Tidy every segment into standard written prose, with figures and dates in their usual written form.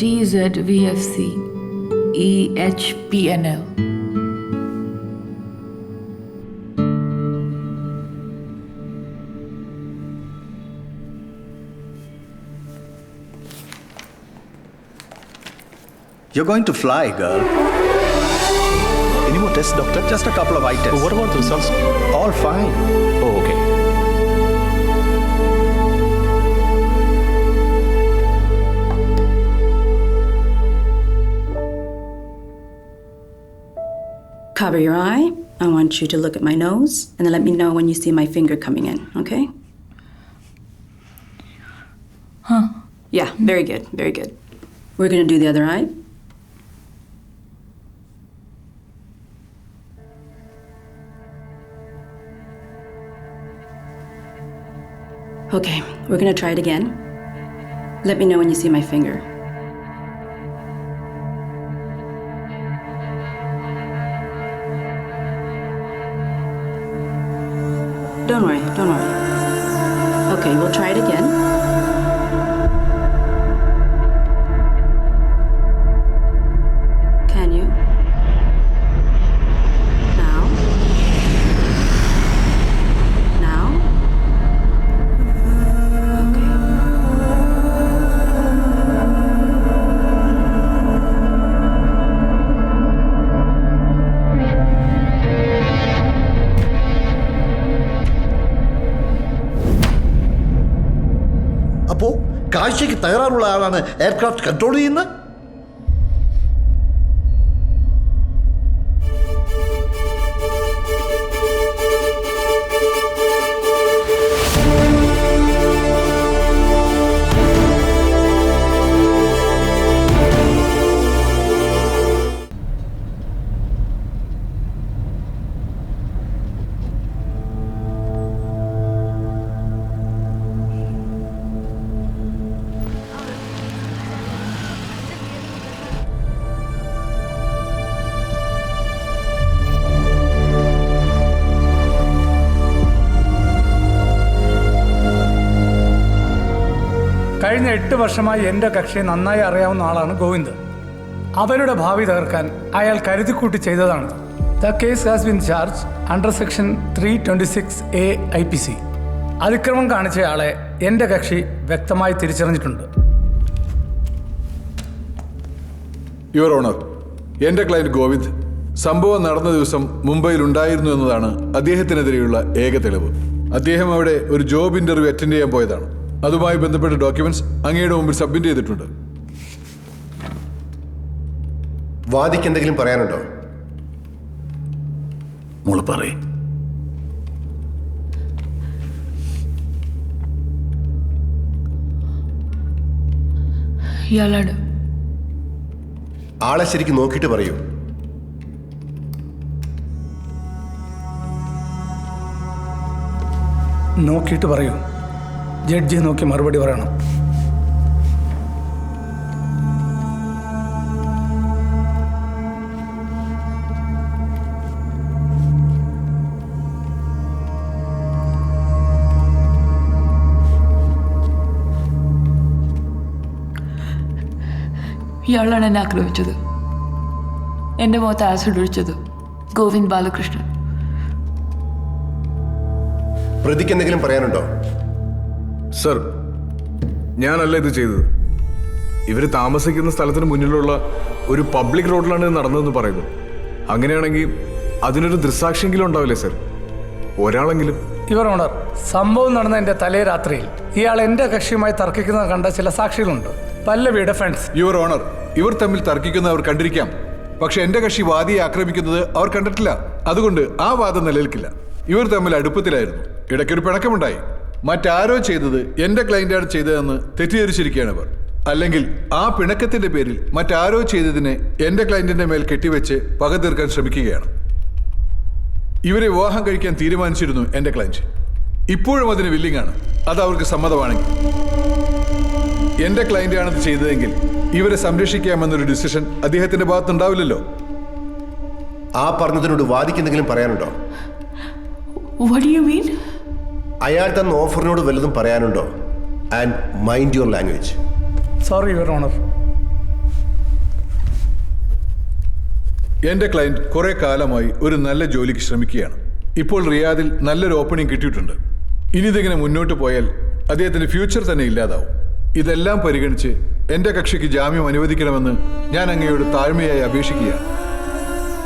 TZVFC EHPNL. You're going to fly, girl. Any more tests, doctor? Just a couple of eye tests. But what about the results? All fine. Oh, okay. Cover your eye. I want you to look at my nose and then let me know when you see my finger coming in, okay? Yeah, very good, very good. We're gonna do the other eye. Okay, we're gonna try it again. Let me know when you see my finger. Don't worry, don't worry. Okay, we'll try it again. Can you? Now? Now? Okay. അപ്പോൾ കാഴ്ചയ്ക്ക് തയ്യാറുള്ള ആളാണ് aircraft control ചെയ്യുന്നത്. കഴിഞ്ഞ 8 വർഷമായി എൻ്റെ കക്ഷിയെ നന്നായി അറിയാവുന്ന ആളാണ് ഗോവിന്ദ്. അവരുടെ ഭാവി തകർക്കാൻ അയാൾ കരുതിക്കൂട്ടി ചെയ്തതാണ്. The case has been charge under section 326A IPC. അതിക്രമം കാണിച്ചയാളെ എൻ്റെ കക്ഷി വ്യക്തമായി തിരിച്ചറിഞ്ഞിട്ടുണ്ട്. യുവർ ഓണർ, എൻ്റെ ക്ലയന്റ് ഗോവിന്ദ് സംഭവം നടന്ന ദിവസം മുംബൈയിൽ ഉണ്ടായിരുന്നു എന്നതാണ് അദ്ദേഹത്തിനെതിരെയുള്ള ഏക തെളിവ്. അദ്ദേഹം അവിടെ ഒരു ജോബ് ഇന്റർവ്യൂ അറ്റൻഡ് ചെയ്യാൻ പോയതാണ്. അതുമായി ബന്ധപ്പെട്ട ഡോക്യുമെന്റ്സ് അങ്ങയുടെ മുമ്പിൽ സബ്മിറ്റ് ചെയ്തിട്ടുണ്ട്. വാദിക്ക് എന്തെങ്കിലും പറയാനുണ്ടോ? മോള് പറയേ. ഇയാളാണ്. ആളെ ശരിക്കും നോക്കിയിട്ട് പറയൂ. നോക്കിയിട്ട് പറയൂ. ജഡ്ജിയെ നോക്കി മറുപടി പറയണം. ഇയാളാണ് എന്നെ ആക്രമിച്ചത്. എൻ്റെ മുഖത്ത് ആസിഡ് ഒഴിച്ചത് ഗോവിന്ദ് ബാലകൃഷ്ണൻ. പ്രതിക്ക് എന്തെങ്കിലും പറയാനുണ്ടോ? സർ, ഞാനല്ല ഇത് ചെയ്തത്. ഇവർ താമസിക്കുന്ന സ്ഥലത്തിന് മുന്നിലുള്ള ഒരു പബ്ലിക് റോഡിലാണ് ഇത് നടന്നതെന്ന് പറയുന്നു. അങ്ങനെയാണെങ്കിൽ അതിനൊരു ദൃക്സാക്ഷിയെങ്കിലും ഉണ്ടാവില്ലേ സർ? ഒരാളെങ്കിലും. യുവർ ഓണർ, സംഭവം നടന്ന എൻ്റെ തലേ രാത്രിയിൽ ഇയാൾ എൻ്റെ കക്ഷിയുമായി തർക്കിക്കുന്നത് കണ്ട ചില സാക്ഷികളുണ്ട്. പല്ലവിയുടെ ഫ്രണ്ട്സ്. യുവർ ഓണർ, ഇവർ തമ്മിൽ തർക്കിക്കുന്നത് അവർ കണ്ടിരിക്കാം. പക്ഷെ എൻ്റെ കക്ഷി വാദിയെ ആക്രമിക്കുന്നത് അവർ കണ്ടിട്ടില്ല. അതുകൊണ്ട് ആ വാദം നിലനിൽക്കില്ല. ഇവർ തമ്മിൽ അടുപ്പത്തിലായിരുന്നു. ഇടയ്ക്കൊരു പിണക്കമുണ്ടായി. മറ്റാരോ ചെയ്തത് എൻ്റെ ക്ലയന്റാണ് ചെയ്തതെന്ന് തെറ്റിദ്ധരിച്ചിരിക്കുകയാണ് അവർ. അല്ലെങ്കിൽ ആ പിണക്കത്തിന്റെ പേരിൽ മറ്റാരോ ചെയ്തതിനെ എൻ്റെ ക്ലയന്റിന്റെ മേൽ കെട്ടിവെച്ച് പക തീർക്കാൻ ശ്രമിക്കുകയാണ്. ഇവരെ വിവാഹം കഴിക്കാൻ തീരുമാനിച്ചിരുന്നു എൻ്റെ ക്ലയന്റ്. ഇപ്പോഴും അതിന് വില്ലിംഗ് ആണ്. അത് അവർക്ക് സമ്മതമാണെങ്കിൽ. എൻ്റെ ക്ലയന്റാണത് ചെയ്തതെങ്കിൽ ഇവരെ സംരക്ഷിക്കാമെന്നൊരു ഡിസിഷൻ അദ്ദേഹത്തിന്റെ ഭാഗത്തുണ്ടാവില്ലല്ലോ. ആ പറഞ്ഞതിനോട് വാദിക്ക് എന്തെങ്കിലും പറയാനുണ്ടോ? What do you mean? അയാൾ തന്ന ഓഫറിനോട് വല്ലതും പറയാനുണ്ടോ? And mind your language. Sorry your honour. എൻ്റെ ക്ലയൻറ്റ് കുറേ കാലമായി ഒരു നല്ല ജോലിക്ക് ശ്രമിക്കുകയാണ്. ഇപ്പോൾ റിയാദിൽ നല്ലൊരു ഓപ്പണിംഗ് കിട്ടിയിട്ടുണ്ട്. ഇനി ഇതിങ്ങനെ മുന്നോട്ട് പോയാൽ അദ്ദേഹത്തിൻ്റെ ഫ്യൂച്ചർ തന്നെ ഇല്ലാതാവും. ഇതെല്ലാം പരിഗണിച്ച് എൻ്റെ കക്ഷിക്ക് ജാമ്യം അനുവദിക്കണമെന്ന് ഞാൻ അങ്ങയോട് താഴ്മയായി അപേക്ഷിക്കുകയാണ്.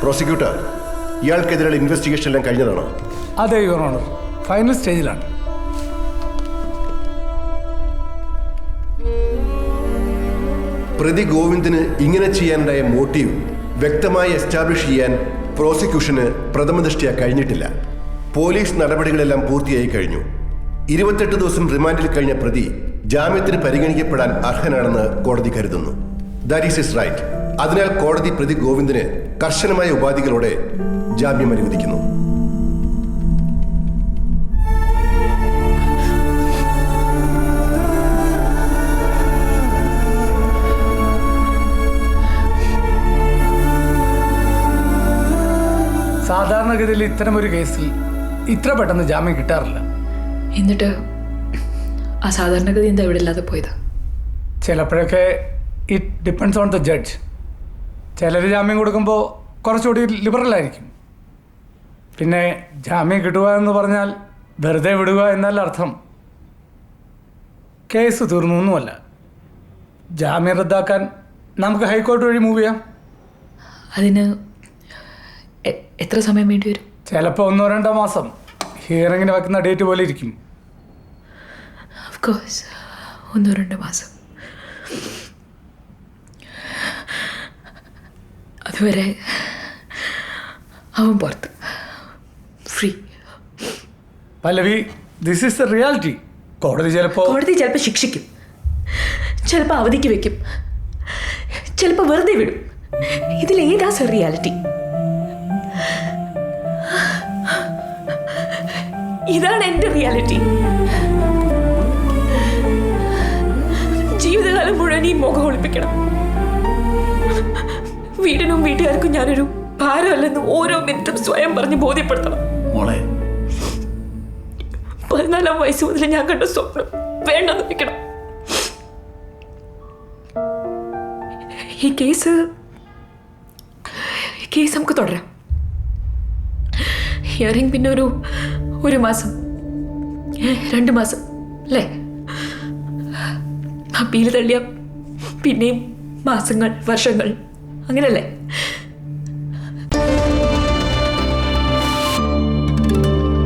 പ്രോസിക്യൂട്ടർ, ഇയാൾക്കെതിരെയുള്ള ഇൻവെസ്റ്റിഗേഷൻ എല്ലാം കഴിഞ്ഞതാണോ? അതെ യുവർ ഓണർ, ഫൈനൽ സ്റ്റേജിലാണ്. പ്രതി ഗോവിന്ദിന് ഇങ്ങനെ ചെയ്യാനുണ്ടായ മോട്ടീവ് വ്യക്തമായി എസ്റ്റാബ്ലിഷ് ചെയ്യാൻ പ്രോസിക്യൂഷന് പ്രഥമദൃഷ്ട്യാ കഴിഞ്ഞിട്ടില്ല. പോലീസ് നടപടികളെല്ലാം പൂർത്തിയായി കഴിഞ്ഞു. 28 ദിവസം റിമാൻഡിൽ കഴിഞ്ഞ പ്രതി ജാമ്യത്തിന് പരിഗണിക്കപ്പെടാൻ അർഹനാണെന്ന് കോടതി കരുതുന്നു. That is is right. അതിനാൽ കോടതി പ്രതി ഗോവിന്ദിന് കർശനമായ ഉപാധികളോടെ ജാമ്യം അനുവദിക്കുന്നു. സാധാരണഗതിയിൽ ഇത്തരമൊരു കേസിൽ ഇത്ര പെട്ടെന്ന് ജാമ്യം കിട്ടാറില്ല. എന്നിട്ട് ആ സാധാരണഗതി എന്താ ഇവിടെ ഇല്ലാതെ പോയത്? ചിലപ്പോഴൊക്കെ it depends on the judge. ചിലർ ജാമ്യം കൊടുക്കുമ്പോൾ കുറച്ചുകൂടി ലിബറലായിരിക്കും. പിന്നെ ജാമ്യം കിട്ടുക എന്ന് പറഞ്ഞാൽ വെറുതെ വിടുക എന്നല്ല അർത്ഥം. കേസ് തീർന്നു ഒന്നുമല്ല. ജാമ്യം റദ്ദാക്കാൻ നമുക്ക് ഹൈക്കോടതി വഴി മൂവ് ചെയ്യാം. അതിന് എത്ര സമയം വേണ്ടി വരും? ചിലപ്പോൾ 1-2 മാസം. ഹിയറിങ്ങിന് വെക്കുന്ന ഡേറ്റ് പോലെ ഇരിക്കും. ഓഫ് കോഴ്സ് 1-2 മാസം. അതുവരെ അവൻ പുറത്ത് free. Pallavi, this is the reality. കോടതി ചിലപ്പോൾ ശിക്ഷിക്കും, ചിലപ്പോൾ അവധിക്ക് വെക്കും, ചിലപ്പോൾ വെറുതെ വിടും. ഇതിലേതാ സർ റിയാലിറ്റി? ഇതാണ് എൻ്റെ റിയാലിറ്റി. ജീവിതകാലം മുഴുവൻ ഈ മുഖം ഒളിപ്പിക്കണം. വീടിനും വീട്ടുകാർക്കും ഞാനൊരു ഭാരമല്ലെന്ന് ഓരോ മിനിറ്റും സ്വയം പറഞ്ഞ് ബോധ്യപ്പെടുത്തണം. മോളെ, 14-ാം വയസ്സ് മുതൽ ഞാൻ കണ്ട സ്വപ്നം വേണ്ടെന്ന് വെക്കണം. ഈ കേസ് നമുക്ക് തുടരാം. ഹിയറിംഗ് പിന്നെ ഒരു മാസം 2 മാസം അല്ലേ? അപ്പീൽ തള്ളിയ പിന്നെയും മാസങ്ങൾ, വർഷങ്ങൾ, അങ്ങനല്ലേ?